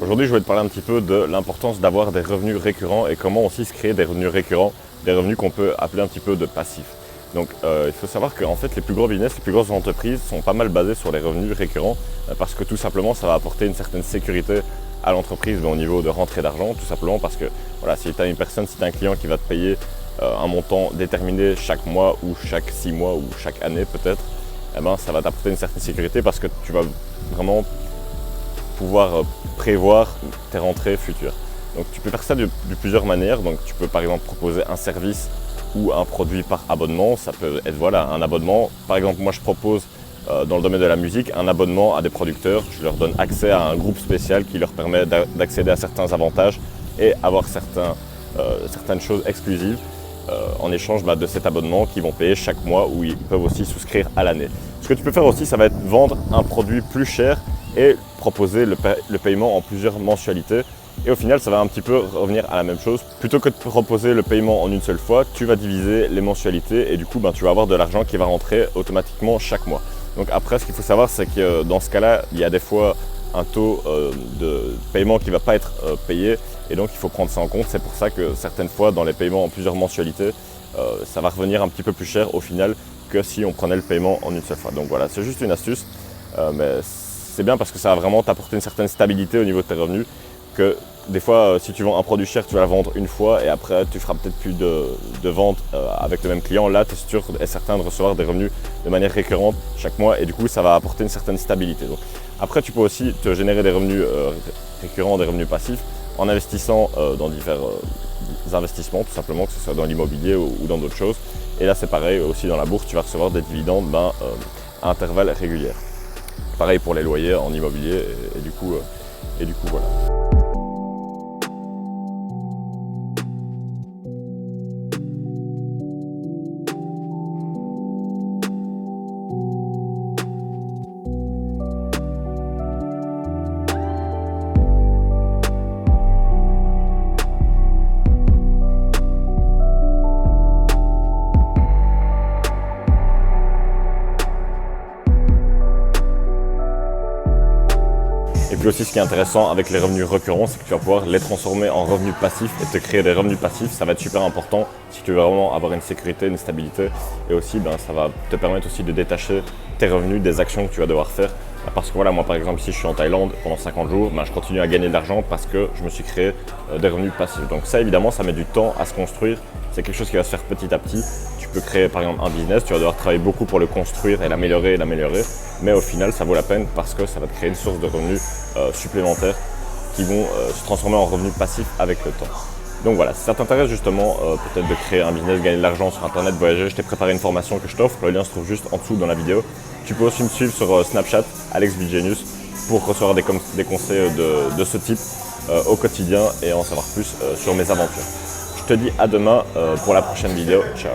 Aujourd'hui, je voulais te parler un petit peu de l'importance d'avoir des revenus récurrents et comment aussi se créer des revenus récurrents, des revenus qu'on peut appeler un petit peu de passifs. Donc, il faut savoir qu'en fait, les plus gros business, les plus grosses entreprises sont pas mal basées sur les revenus récurrents parce que tout simplement, ça va apporter une certaine sécurité à l'entreprise au niveau de rentrée d'argent, tout simplement parce que voilà, si tu as une personne, si tu as un client qui va te payer un montant déterminé chaque mois ou chaque 6 mois ou chaque année peut-être, eh ben, ça va t'apporter une certaine sécurité parce que tu vas vraiment pouvoir prévoir tes rentrées futures. Donc tu peux faire ça de plusieurs manières. Donc tu peux par exemple proposer un service ou un produit par abonnement. Ça peut être voilà, un abonnement. Par exemple, moi je propose dans le domaine de la musique un abonnement à des producteurs. Je leur donne accès à un groupe spécial qui leur permet d'accéder à certains avantages et avoir certaines choses exclusives en échange de cet abonnement qu'ils vont payer chaque mois ou ils peuvent aussi souscrire à l'année. Ce que tu peux faire aussi, ça va être vendre un produit plus cher et proposer le paiement en plusieurs mensualités. Et au final, ça va un petit peu revenir à la même chose. Plutôt que de proposer le paiement en une seule fois, tu vas diviser les mensualités et du coup, tu vas avoir de l'argent qui va rentrer automatiquement chaque mois. Donc après, ce qu'il faut savoir, c'est que dans ce cas-là, il y a des fois un taux de paiement qui ne va pas être payé et donc il faut prendre ça en compte. C'est pour ça que certaines fois, dans les paiements en plusieurs mensualités, ça va revenir un petit peu plus cher au final que si on prenait le paiement en une seule fois. Donc voilà, c'est juste une astuce, mais c'est bien parce que ça va vraiment t'apporter une certaine stabilité au niveau de tes revenus. Que des fois, si tu vends un produit cher, tu vas le vendre une fois et après, tu feras peut-être plus de ventes avec le même client. Là, tu es sûr et certain de recevoir des revenus de manière récurrente chaque mois et du coup, ça va apporter une certaine stabilité. Donc, après, tu peux aussi te générer des revenus récurrents, des revenus passifs en investissant dans divers investissements, tout simplement, que ce soit dans l'immobilier ou dans d'autres choses. Et là, c'est pareil, aussi dans la bourse, tu vas recevoir des dividendes à intervalles réguliers. Pareil pour les loyers en immobilier et du coup voilà. Et puis aussi, ce qui est intéressant avec les revenus récurrents, c'est que tu vas pouvoir les transformer en revenus passifs et te créer des revenus passifs. Ça va être super important si tu veux vraiment avoir une sécurité, une stabilité. Et aussi, ça va te permettre aussi de détacher tes revenus des actions que tu vas devoir faire. Parce que voilà, moi par exemple, si je suis en Thaïlande pendant 50 jours, je continue à gagner de l'argent parce que je me suis créé des revenus passifs. Donc ça, évidemment, ça met du temps à se construire. C'est quelque chose qui va se faire petit à petit. Tu peux créer par exemple un business, tu vas devoir travailler beaucoup pour le construire et l'améliorer. Mais au final, ça vaut la peine parce que ça va te créer une source de revenus supplémentaires qui vont se transformer en revenus passifs avec le temps. Donc voilà, si ça t'intéresse justement peut-être de créer un business, gagner de l'argent sur internet, voyager, je t'ai préparé une formation que je t'offre, le lien se trouve juste en dessous dans la vidéo. Tu peux aussi me suivre sur Snapchat, AlexBeGenius, pour recevoir des conseils de ce type au quotidien et en savoir plus sur mes aventures. Je te dis à demain pour la prochaine vidéo. Ciao.